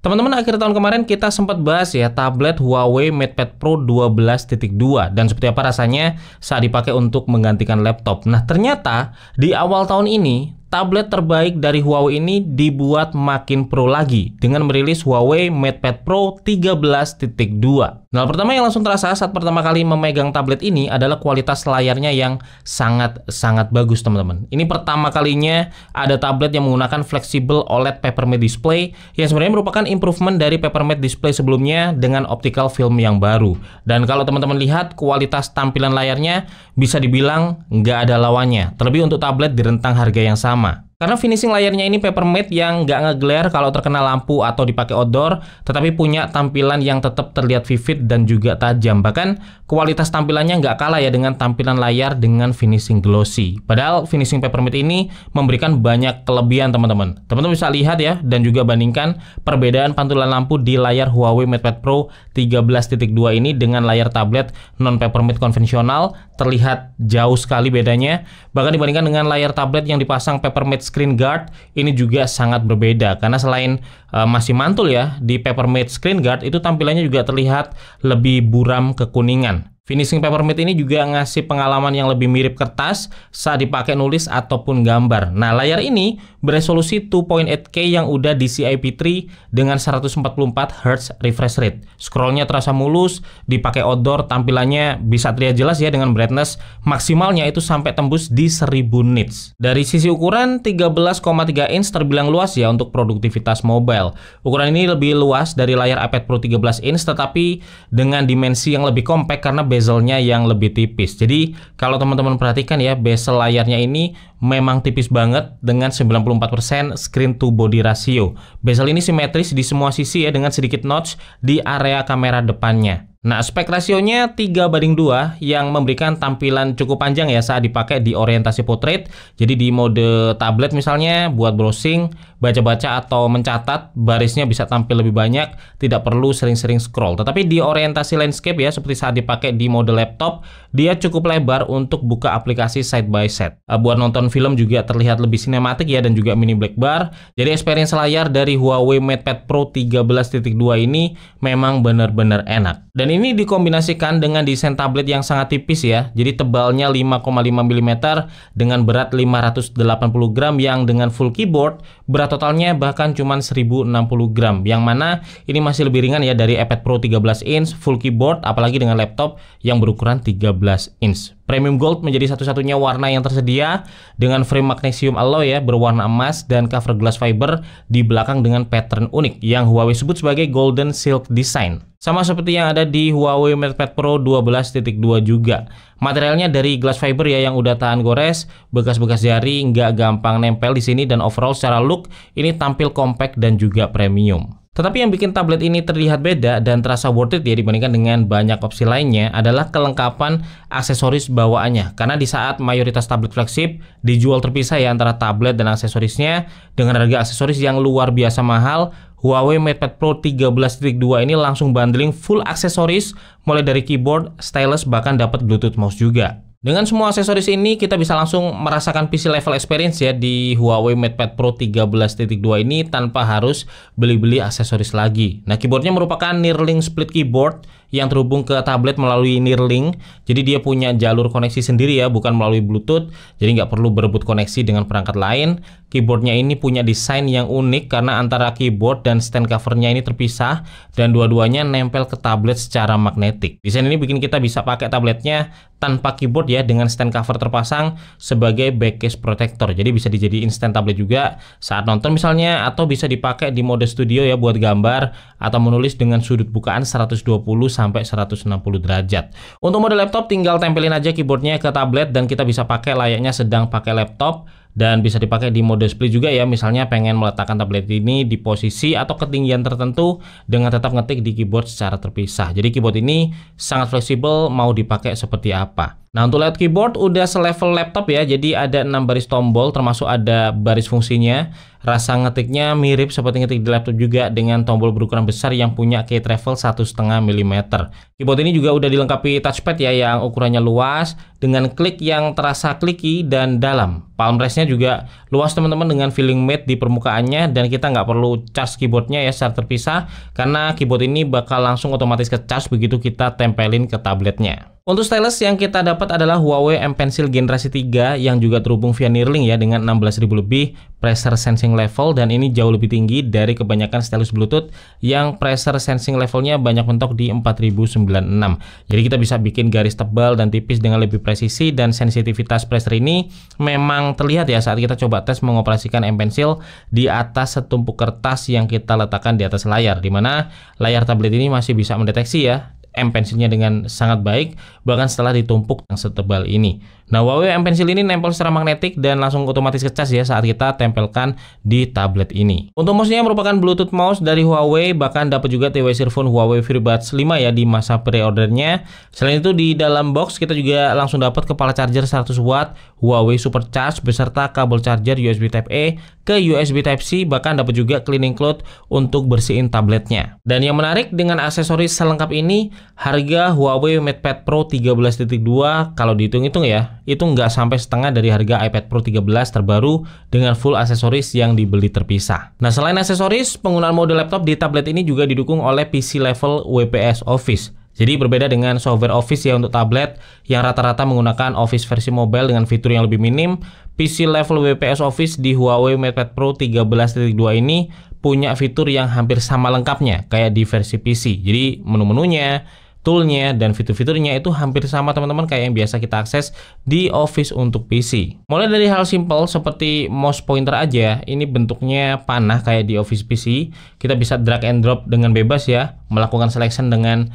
Teman-teman, akhir tahun kemarin kita sempat bahas ya tablet Huawei MatePad Pro 12.2 dan seperti apa rasanya saat dipakai untuk menggantikan laptop. Nah, ternyata di awal tahun ini tablet terbaik dari Huawei ini dibuat makin pro lagi dengan merilis Huawei MatePad Pro 13.2. Nah, pertama yang langsung terasa saat pertama kali memegang tablet ini adalah kualitas layarnya yang sangat bagus, teman-teman. Ini pertama kalinya ada tablet yang menggunakan flexible OLED Papermate display yang sebenarnya merupakan improvement dari Papermate display sebelumnya dengan optical film yang baru. Dan kalau teman-teman lihat kualitas tampilan layarnya bisa dibilang nggak ada lawannya, terlebih untuk tablet di rentang harga yang sama. Karena finishing layarnya ini Papermate yang nggak nge-glare kalau terkena lampu atau dipakai outdoor, tetapi punya tampilan yang tetap terlihat vivid dan juga tajam. Bahkan kualitas tampilannya nggak kalah ya dengan tampilan layar dengan finishing glossy. Padahal finishing Papermate ini memberikan banyak kelebihan, teman-teman. Teman-teman bisa lihat ya dan juga bandingkan perbedaan pantulan lampu di layar Huawei MatePad Pro 13.2 ini dengan layar tablet non-Papermate konvensional. Terlihat jauh sekali bedanya. Bahkan dibandingkan dengan layar tablet yang dipasang Papermate Screen Guard, ini juga sangat berbeda karena selain masih mantul ya di Papermate Screen Guard, itu tampilannya juga terlihat lebih buram kekuningan. Finishing Papermate ini juga ngasih pengalaman yang lebih mirip kertas saat dipakai nulis ataupun gambar. Nah, layar ini beresolusi 2.8K yang udah DCI-P3 dengan 144Hz refresh rate. Scrollnya terasa mulus, dipakai outdoor tampilannya bisa terlihat jelas ya dengan brightness maksimalnya itu sampai tembus di 1000 nits. Dari sisi ukuran 13,3 inch terbilang luas ya untuk produktivitas mobile. Ukuran ini lebih luas dari layar iPad Pro 13 inch tetapi dengan dimensi yang lebih compact karena bezelnya yang lebih tipis. Jadi kalau teman-teman perhatikan ya, bezel layarnya ini memang tipis banget dengan 94% screen to body ratio. Bezel ini simetris di semua sisi ya dengan sedikit notch di area kamera depannya. Nah, aspek rasionya 3:2 yang memberikan tampilan cukup panjang ya saat dipakai di orientasi portrait. Jadi di mode tablet misalnya buat browsing, baca-baca atau mencatat, barisnya bisa tampil lebih banyak, tidak perlu sering-sering scroll. Tetapi di orientasi landscape ya seperti saat dipakai di mode laptop, dia cukup lebar untuk buka aplikasi side by side. Buat nonton film juga terlihat lebih sinematik ya dan juga mini black bar. Jadi experience layar dari Huawei MatePad Pro 13.2 ini memang benar-benar enak. Dan ini dikombinasikan dengan desain tablet yang sangat tipis ya. Jadi tebalnya 5,5 mm dengan berat 580 gram yang dengan full keyboard berat totalnya bahkan cuma 1060 gram. Yang mana ini masih lebih ringan ya dari iPad Pro 13 inch full keyboard apalagi dengan laptop yang berukuran 13 inch. Premium Gold menjadi satu-satunya warna yang tersedia dengan frame magnesium alloy ya berwarna emas dan cover glass fiber di belakang dengan pattern unik yang Huawei sebut sebagai Golden Silk Design. Sama seperti yang ada di Huawei MatePad Pro 12.2 juga. Materialnya dari glass fiber ya yang udah tahan gores, bekas-bekas jari nggak gampang nempel di sini dan overall secara look ini tampil compact dan juga premium. Tetapi yang bikin tablet ini terlihat beda dan terasa worth it ya dibandingkan dengan banyak opsi lainnya adalah kelengkapan aksesoris bawaannya. Karena di saat mayoritas tablet flagship dijual terpisah ya antara tablet dan aksesorisnya dengan harga aksesoris yang luar biasa mahal, Huawei MatePad Pro 13.2 ini langsung bundling full aksesoris mulai dari keyboard, stylus, bahkan dapat Bluetooth mouse juga. Dengan semua aksesoris ini kita bisa langsung merasakan PC level experience ya di Huawei MatePad Pro 13.2 ini tanpa harus beli-beli aksesoris lagi. Nah, keyboardnya merupakan Neuralink split keyboard yang terhubung ke tablet melalui Neuralink. Jadi dia punya jalur koneksi sendiri ya, bukan melalui Bluetooth. Jadi nggak perlu berebut koneksi dengan perangkat lain. Keyboardnya ini punya desain yang unik karena antara keyboard dan stand covernya ini terpisah dan dua-duanya nempel ke tablet secara magnetik. Desain ini bikin kita bisa pakai tabletnya tanpa keyboard ya dengan stand cover terpasang sebagai back case protector. Jadi bisa dijadiin stand tablet juga saat nonton misalnya atau bisa dipakai di mode studio ya buat gambar atau menulis dengan sudut bukaan 120 sampai 160 derajat. Untuk mode laptop tinggal tempelin aja keyboardnya ke tablet dan kita bisa pakai layaknya sedang pakai laptop. Dan bisa dipakai di mode split juga ya, misalnya pengen meletakkan tablet ini di posisi atau ketinggian tertentu dengan tetap ngetik di keyboard secara terpisah. Jadi keyboard ini sangat fleksibel mau dipakai seperti apa. Nah, untuk layout keyboard udah selevel laptop ya, jadi ada 6 baris tombol termasuk ada baris fungsinya. Rasa ngetiknya mirip seperti ngetik di laptop juga dengan tombol berukuran besar yang punya key travel 1,5 mm. Keyboard ini juga udah dilengkapi touchpad ya yang ukurannya luas dengan klik yang terasa clicky dan dalam. Palm rest-nya juga luas teman-teman dengan feeling matte di permukaannya, dan kita nggak perlu charge keyboardnya ya secara terpisah karena keyboard ini bakal langsung otomatis ke charge begitu kita tempelin ke tabletnya. Untuk stylus yang kita dapat adalah Huawei M Pencil generasi 3 yang juga terhubung via Neuralink ya dengan 16.000 lebih pressure sensing level, dan ini jauh lebih tinggi dari kebanyakan stylus Bluetooth yang pressure sensing levelnya banyak mentok di 4096. Jadi kita bisa bikin garis tebal dan tipis dengan lebih presisi, dan sensitivitas pressure ini memang terlihat ya saat kita coba tes mengoperasikan M Pencil di atas setumpuk kertas yang kita letakkan di atas layar, dimana layar tablet ini masih bisa mendeteksi ya M Pencilnya dengan sangat baik bahkan setelah ditumpuk yang setebal ini. Nah, Huawei M Pencil ini nempel secara magnetik dan langsung otomatis ngecas ya saat kita tempelkan di tablet ini. Untuk mouse-nya merupakan Bluetooth mouse dari Huawei, bahkan dapat juga TWS earphone Huawei FreeBuds 5 ya di masa pre-ordernya. Selain itu di dalam box kita juga langsung dapat kepala charger 100 watt Huawei Supercharge beserta kabel charger USB Type-A ke USB Type-C, bahkan dapat juga cleaning cloth untuk bersihin tabletnya. Dan yang menarik dengan aksesoris selengkap ini, harga Huawei MatePad Pro 13.2 kalau dihitung-hitung ya, itu nggak sampai setengah dari harga iPad Pro 13 terbaru dengan full aksesoris yang dibeli terpisah. Nah, selain aksesoris, penggunaan mode laptop di tablet ini juga didukung oleh PC level WPS Office. Jadi berbeda dengan software Office ya untuk tablet yang rata-rata menggunakan Office versi mobile dengan fitur yang lebih minim, PC level WPS Office di Huawei MatePad Pro 13.2 ini punya fitur yang hampir sama lengkapnya kayak di versi PC. Jadi menu-menunya, toolnya, dan fitur-fiturnya itu hampir sama teman-teman kayak yang biasa kita akses di Office untuk PC. Mulai dari hal simple seperti mouse pointer aja, ini bentuknya panah kayak di Office PC. Kita bisa drag and drop dengan bebas ya, melakukan selection dengan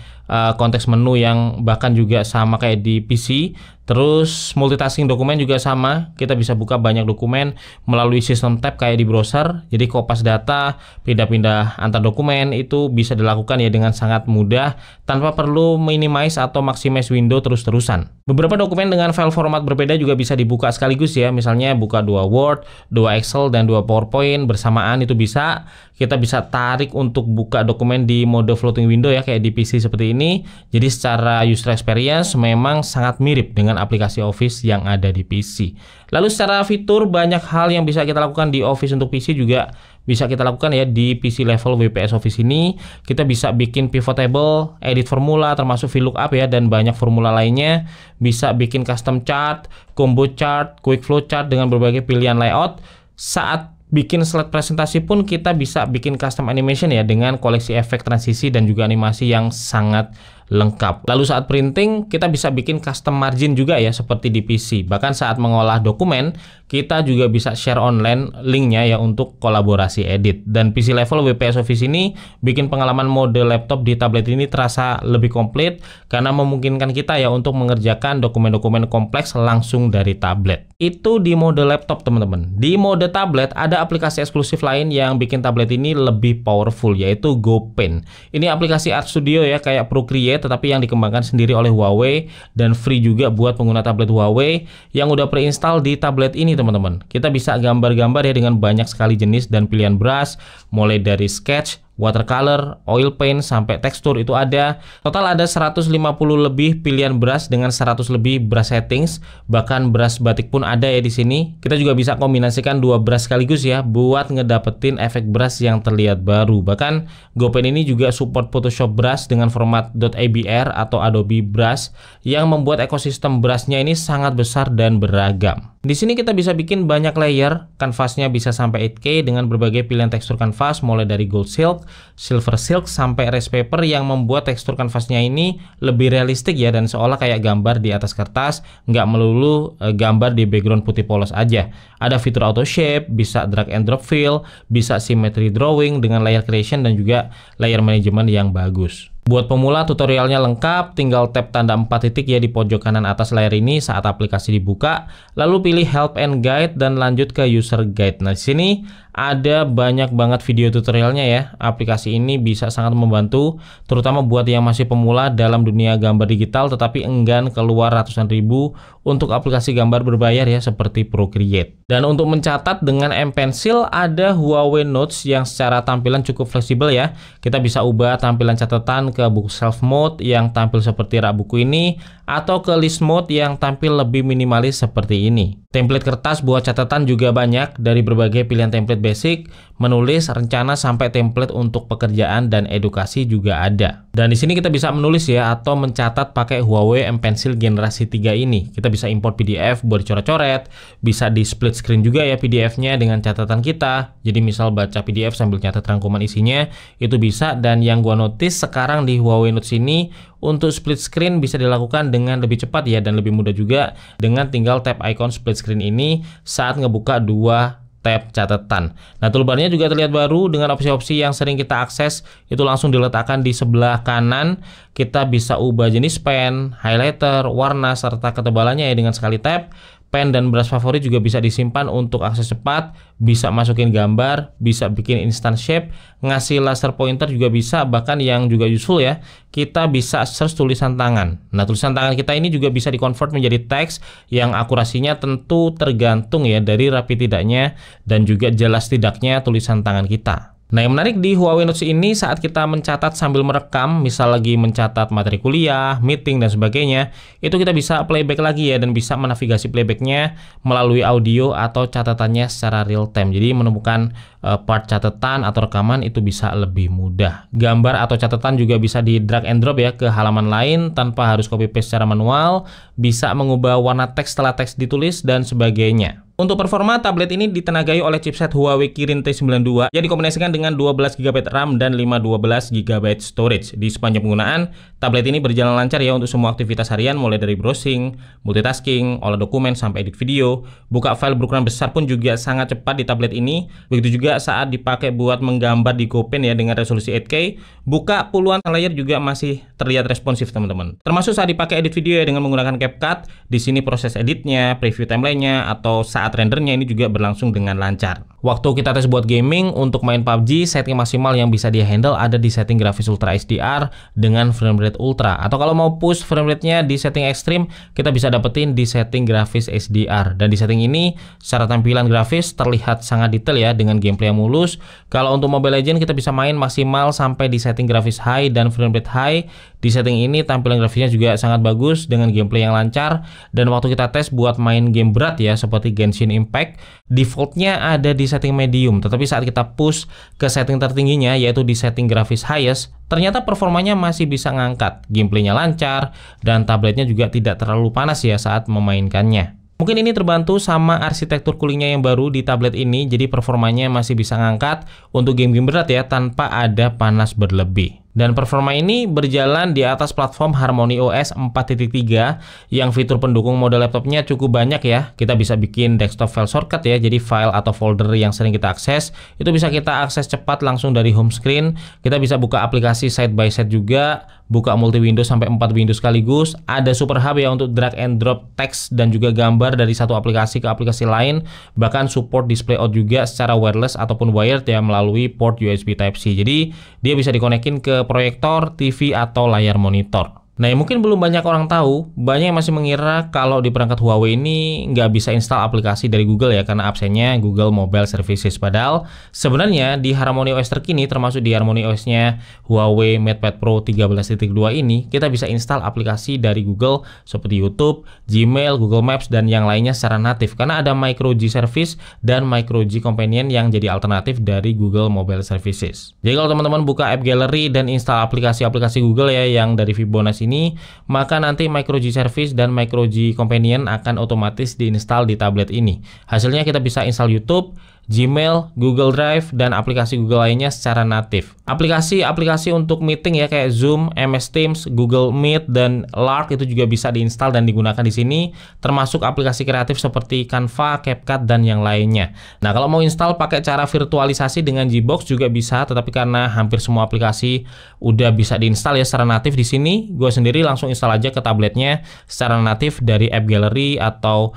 konteks menu yang bahkan juga sama kayak di PC. Terus multitasking dokumen juga sama, kita bisa buka banyak dokumen melalui sistem tab kayak di browser. Jadi kopas data, pindah-pindah antar dokumen itu bisa dilakukan ya dengan sangat mudah tanpa perlu minimize atau maximize window terus-terusan. Beberapa dokumen dengan file format berbeda juga bisa dibuka sekaligus ya, misalnya buka 2 Word, 2 Excel, dan 2 PowerPoint bersamaan itu bisa. Kita bisa tarik untuk buka dokumen di mode floating window ya kayak di PC seperti ini. Jadi secara user experience memang sangat mirip dengan aplikasi Office yang ada di PC. Lalu secara fitur banyak hal yang bisa kita lakukan di Office untuk PC juga bisa kita lakukan ya di PC level WPS Office ini. Kita bisa bikin pivot table, edit formula termasuk VLOOKUP ya, dan banyak formula lainnya. Bisa bikin custom chart, combo chart, quick flow chart dengan berbagai pilihan layout. Saat bikin slide presentasi pun kita bisa bikin custom animation ya dengan koleksi efek transisi dan juga animasi yang sangat lengkap. Lalu saat printing kita bisa bikin custom margin juga ya seperti di PC. Bahkan saat mengolah dokumen kita juga bisa share online linknya ya untuk kolaborasi edit. Dan PC level WPS Office ini bikin pengalaman mode laptop di tablet ini terasa lebih komplit karena memungkinkan kita ya untuk mengerjakan dokumen-dokumen kompleks langsung dari tablet. Itu di mode laptop teman-teman. Di mode tablet ada aplikasi eksklusif lain yang bikin tablet ini lebih powerful yaitu GoPaint. Ini aplikasi art studio ya kayak Procreate tetapi yang dikembangkan sendiri oleh Huawei dan free juga buat pengguna tablet Huawei yang udah pre-install di tablet ini teman-teman. Kita bisa gambar-gambar ya dengan banyak sekali jenis dan pilihan brush mulai dari sketch, watercolor, oil paint, sampai tekstur itu ada. Total ada 150 lebih pilihan brush dengan 100 lebih brush settings. Bahkan brush batik pun ada ya di sini. Kita juga bisa kombinasikan 2 brush sekaligus ya buat ngedapetin efek brush yang terlihat baru. Bahkan GoPaint ini juga support Photoshop brush dengan format .abr atau Adobe Brush yang membuat ekosistem brushnya ini sangat besar dan beragam. Di sini kita bisa bikin banyak layer, kanvasnya bisa sampai 8K dengan berbagai pilihan tekstur kanvas mulai dari gold silk, silver silk, sampai rice paper yang membuat tekstur kanvasnya ini lebih realistik ya dan seolah kayak gambar di atas kertas, nggak melulu gambar di background putih polos aja. Ada fitur auto shape, bisa drag and drop fill, bisa symmetry drawing dengan layer creation dan juga layer management yang bagus. Buat pemula tutorialnya lengkap, tinggal tap tanda 4 titik ya di pojok kanan atas layar ini saat aplikasi dibuka, lalu pilih help and guide dan lanjut ke user guide. Nah, di sini ada banyak banget video tutorialnya ya. Aplikasi ini bisa sangat membantu, terutama buat yang masih pemula dalam dunia gambar digital tetapi enggan keluar ratusan ribu untuk aplikasi gambar berbayar ya seperti Procreate. Dan untuk mencatat dengan M Pencil ada Huawei Notes yang secara tampilan cukup fleksibel ya. Kita bisa ubah tampilan catatan ke bookshelf mode yang tampil seperti rak buku ini atau ke list mode yang tampil lebih minimalis seperti ini. Template kertas buat catatan juga banyak, dari berbagai pilihan template basic, menulis, rencana sampai template untuk pekerjaan dan edukasi juga ada. Dan di sini kita bisa menulis ya atau mencatat pakai Huawei M Pencil generasi 3 ini. Kita bisa import PDF buat dicoret-coret, bisa di split screen juga ya PDF-nya dengan catatan kita. Jadi misal baca PDF sambil catat rangkuman isinya, itu bisa. Dan yang gua notice sekarang di Huawei Notes ini untuk split screen bisa dilakukan dengan lebih cepat ya dan lebih mudah juga dengan tinggal tap icon split screen ini saat ngebuka dua tab catatan. Nah, toolbarnya juga terlihat baru dengan opsi-opsi yang sering kita akses itu langsung diletakkan di sebelah kanan. Kita bisa ubah jenis pen, highlighter, warna serta ketebalannya ya dengan sekali tap. Pen dan brush favorit juga bisa disimpan untuk akses cepat, bisa masukin gambar, bisa bikin instant shape, ngasih laser pointer juga bisa, bahkan yang juga useful ya, kita bisa search tulisan tangan. Nah, tulisan tangan kita ini juga bisa di-convert menjadi teks yang akurasinya tentu tergantung ya dari rapi tidaknya dan juga jelas tidaknya tulisan tangan kita. Nah, yang menarik di Huawei Notes ini saat kita mencatat sambil merekam, misal lagi mencatat materi kuliah, meeting, dan sebagainya, itu kita bisa playback lagi ya dan bisa menavigasi playbacknya melalui audio atau catatannya secara real time. Jadi menemukan part catatan atau rekaman itu bisa lebih mudah. Gambar atau catatan juga bisa di drag and drop ya ke halaman lain tanpa harus copy paste secara manual, bisa mengubah warna teks setelah teks ditulis, dan sebagainya. Untuk performa, tablet ini ditenagai oleh chipset Huawei Kirin T92 yang dikombinasikan dengan 12GB RAM dan 512GB storage. Di sepanjang penggunaan, tablet ini berjalan lancar ya untuk semua aktivitas harian, mulai dari browsing, multitasking, olah dokumen, sampai edit video. Buka file berukuran besar pun juga sangat cepat di tablet ini. Begitu juga saat dipakai buat menggambar di GoPen ya dengan resolusi 8K. Buka puluhan layar juga masih terlihat responsif teman-teman. Termasuk saat dipakai edit video ya dengan menggunakan CapCut. Di sini proses editnya, preview timelinenya, atau saat rendernya ini juga berlangsung dengan lancar. Waktu kita tes buat gaming, untuk main PUBG, setting maksimal yang bisa dia handle ada di setting grafis Ultra HDR dengan frame rate ultra. Atau kalau mau push frame rate-nya di setting ekstrim, kita bisa dapetin di setting grafis HDR. Dan di setting ini, secara tampilan grafis terlihat sangat detail ya dengan gameplay yang mulus. Kalau untuk Mobile Legends kita bisa main maksimal sampai di setting grafis high dan frame rate high. Di setting ini tampilan grafisnya juga sangat bagus dengan gameplay yang lancar. Dan waktu kita tes buat main game berat ya seperti Genshin Impact, defaultnya ada di setting medium, tetapi saat kita push ke setting tertingginya yaitu di setting grafis highest, ternyata performanya masih bisa ngangkat, gameplaynya lancar, dan tabletnya juga tidak terlalu panas ya saat memainkannya. Mungkin ini terbantu sama arsitektur coolingnya yang baru di tablet ini, jadi performanya masih bisa ngangkat untuk game-game berat ya tanpa ada panas berlebih. Dan performa ini berjalan di atas platform Harmony OS 4.3 yang fitur pendukung mode laptopnya cukup banyak ya. Kita bisa bikin desktop file shortcut ya, jadi file atau folder yang sering kita akses itu bisa kita akses cepat langsung dari home screen. Kita bisa buka aplikasi side by side juga, buka multi window sampai 4 window sekaligus. Ada super hub ya untuk drag and drop teks dan juga gambar dari satu aplikasi ke aplikasi lain. Bahkan support display out juga secara wireless ataupun wired ya melalui port USB Type-C. Jadi dia bisa dikonekin ke proyektor, TV, atau layar monitor. Nah, yang mungkin belum banyak orang tahu, banyak yang masih mengira kalau di perangkat Huawei ini nggak bisa install aplikasi dari Google ya, karena absennya Google Mobile Services. Padahal sebenarnya di Harmony OS terkini, termasuk di Harmony OS-nya Huawei MatePad Pro 13.2 ini, kita bisa install aplikasi dari Google seperti YouTube, Gmail, Google Maps, dan yang lainnya secara natif, karena ada Micro G Service dan Micro G Companion yang jadi alternatif dari Google Mobile Services. Jadi kalau teman-teman buka App Gallery dan install aplikasi-aplikasi Google ya yang dari Fibonacci ini, maka nanti Micro G Service dan Micro G Companion akan otomatis diinstal di tablet ini. Hasilnya kita bisa install YouTube, Gmail, Google Drive, dan aplikasi Google lainnya secara natif. Aplikasi-aplikasi untuk meeting ya kayak Zoom, MS Teams, Google Meet, dan Lark itu juga bisa diinstal dan digunakan di sini, termasuk aplikasi kreatif seperti Canva, CapCut, dan yang lainnya. Nah, kalau mau install pakai cara virtualisasi dengan Gbox juga bisa, tetapi karena hampir semua aplikasi udah bisa diinstal ya secara natif di sini, gue sendiri langsung install aja ke tabletnya secara natif dari App Gallery atau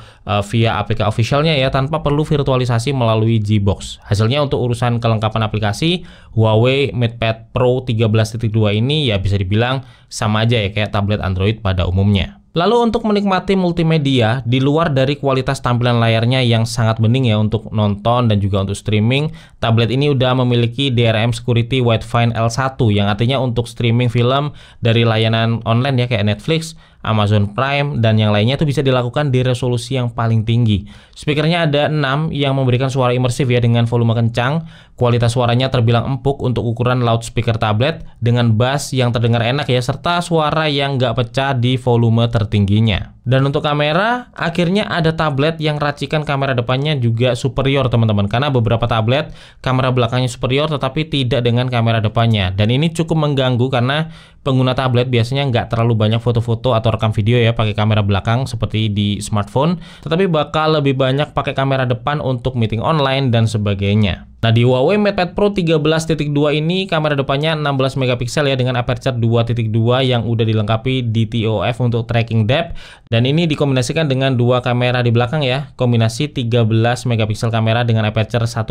via APK officialnya ya, tanpa perlu virtualisasi melalui dari Gbox. Hasilnya untuk urusan kelengkapan aplikasi, Huawei MatePad Pro 13.2 ini ya bisa dibilang sama aja ya kayak tablet Android pada umumnya. Lalu untuk menikmati multimedia, di luar dari kualitas tampilan layarnya yang sangat bening ya untuk nonton dan juga untuk streaming, tablet ini udah memiliki DRM Security Widefine L1 yang artinya untuk streaming film dari layanan online ya kayak Netflix, Amazon Prime, dan yang lainnya itu bisa dilakukan di resolusi yang paling tinggi. Speakernya ada 6 yang memberikan suara imersif ya dengan volume kencang. Kualitas suaranya terbilang empuk untuk ukuran loudspeaker tablet dengan bass yang terdengar enak ya, serta suara yang nggak pecah di volume tertingginya. Dan untuk kamera, akhirnya ada tablet yang racikan kamera depannya juga superior teman-teman. Karena beberapa tablet kamera belakangnya superior tetapi tidak dengan kamera depannya. Dan ini cukup mengganggu karena pengguna tablet biasanya nggak terlalu banyak foto-foto atau rekam video ya pakai kamera belakang seperti di smartphone. Tetapi bakal lebih banyak pakai kamera depan untuk meeting online dan sebagainya. Nah, di Huawei MatePad Pro 13.2 ini kamera depannya 16 megapiksel ya dengan aperture 2.2 yang udah dilengkapi di TOF untuk tracking depth, dan ini dikombinasikan dengan dua kamera di belakang ya, kombinasi 13 megapiksel kamera dengan aperture 1.8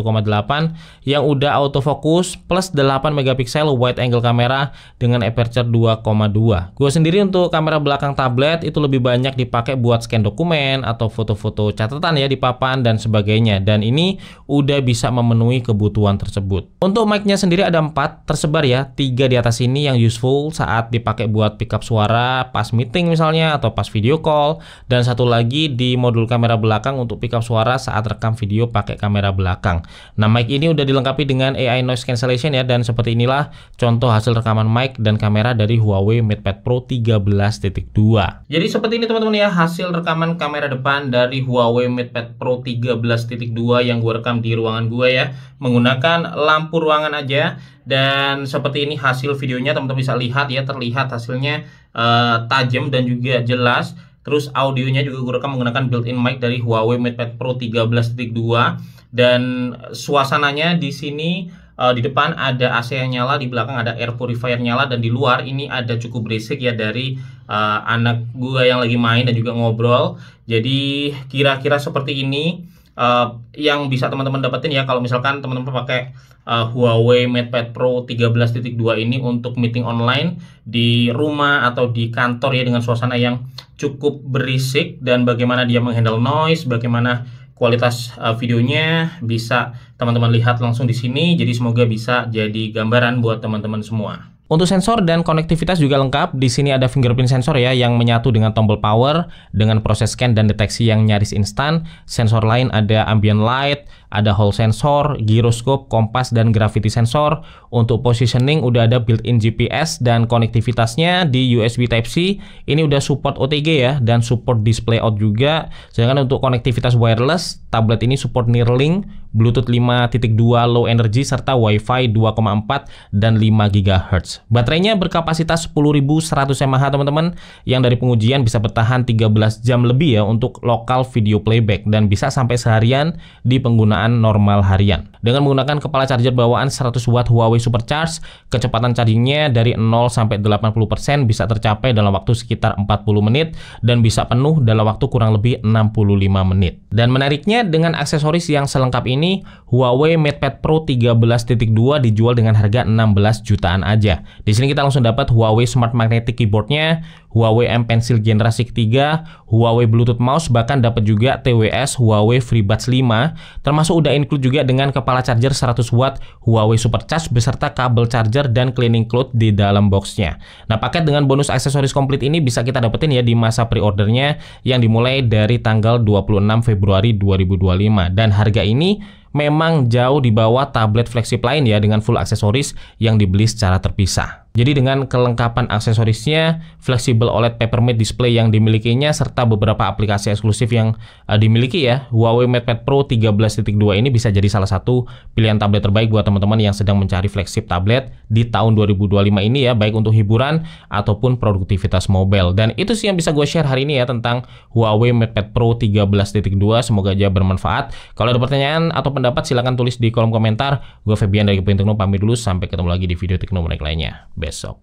yang udah autofocus plus 8 megapiksel wide angle kamera dengan aperture 2.2. Gue sendiri untuk kamera belakang tablet itu lebih banyak dipakai buat scan dokumen atau foto-foto catatan ya di papan dan sebagainya, dan ini udah bisa memenuhi kebutuhan tersebut. Untuk mic-nya sendiri ada 4 tersebar ya, 3 di atas ini yang useful saat dipakai buat pickup suara pas meeting misalnya atau pas video call, dan satu lagi di modul kamera belakang untuk pickup suara saat rekam video pakai kamera belakang. Nah, mic ini udah dilengkapi dengan AI noise cancellation ya, dan seperti inilah contoh hasil rekaman mic dan kamera dari Huawei MatePad Pro 13.2. Jadi seperti ini teman-teman ya hasil rekaman kamera depan dari Huawei MatePad Pro 13.2 yang gue rekam di ruangan gue ya, menggunakan lampu ruangan aja. Dan seperti ini hasil videonya, teman-teman bisa lihat ya, terlihat hasilnya tajam dan juga jelas. Terus audionya juga gue rekam menggunakan built-in mic dari Huawei MatePad Pro 13.2, dan suasananya di sini di depan ada AC yang nyala, di belakang ada air purifier nyala, dan di luar ini ada cukup berisik ya dari anak gue yang lagi main dan juga ngobrol. Jadi kira-kira seperti ini yang bisa teman-teman dapetin ya kalau misalkan teman-teman pakai Huawei MatePad Pro 13.2 ini untuk meeting online di rumah atau di kantor ya, dengan suasana yang cukup berisik, dan bagaimana dia menghandle noise, bagaimana kualitas videonya bisa teman-teman lihat langsung di sini. Jadi semoga bisa jadi gambaran buat teman-teman semua. Untuk sensor dan konektivitas juga lengkap. Di sini ada fingerprint sensor ya yang menyatu dengan tombol power dengan proses scan dan deteksi yang nyaris instan. Sensor lain ada ambient light, ada hall sensor, gyroscope, kompas, dan gravity sensor. Untuk positioning udah ada built-in GPS, dan konektivitasnya di USB Type-C ini udah support OTG ya, dan support display out juga. Sedangkan untuk konektivitas wireless, tablet ini support Neuralink, Bluetooth 5.2 low energy, serta Wi-Fi 2.4 dan 5 GHz. Baterainya berkapasitas 10.100 mAh teman-teman, yang dari pengujian bisa bertahan 13 jam lebih ya untuk lokal video playback, dan bisa sampai seharian di penggunaan normal harian. Dengan menggunakan kepala charger bawaan 100 watt Huawei Supercharge, kecepatan chargingnya dari 0 sampai 80% bisa tercapai dalam waktu sekitar 40 menit, dan bisa penuh dalam waktu kurang lebih 65 menit. Dan menariknya, dengan aksesoris yang selengkap ini, Huawei MatePad Pro 13.2 dijual dengan harga 16 jutaan aja. Di sini kita langsung dapat Huawei Smart Magnetic Keyboardnya, Huawei M Pencil generasi ketiga, Huawei Bluetooth Mouse, bahkan dapat juga TWS Huawei FreeBuds 5, termasuk udah include juga dengan kepala charger 100 watt Huawei Supercharge beserta kabel charger dan cleaning cloth di dalam boxnya. Nah, paket dengan bonus aksesoris komplit ini bisa kita dapetin ya di masa pre-ordernya yang dimulai dari tanggal 26 Februari 2025, dan harga ini memang jauh di bawah tablet flagship lain ya dengan full aksesoris yang dibeli secara terpisah. Jadi dengan kelengkapan aksesorisnya, flexible OLED Papermate display yang dimilikinya, serta beberapa aplikasi eksklusif yang dimiliki ya, Huawei MatePad Pro 13.2 ini bisa jadi salah satu pilihan tablet terbaik buat teman-teman yang sedang mencari flagship tablet di tahun 2025 ini ya, baik untuk hiburan ataupun produktivitas mobile. Dan itu sih yang bisa gue share hari ini ya tentang Huawei MatePad Pro 13.2. Semoga aja bermanfaat. Kalau ada pertanyaan atau pendapat silahkan tulis di kolom komentar. Gue Febian dari Kepoin Tekno pamit dulu, sampai ketemu lagi di video Tekno Menarik lainnya besok.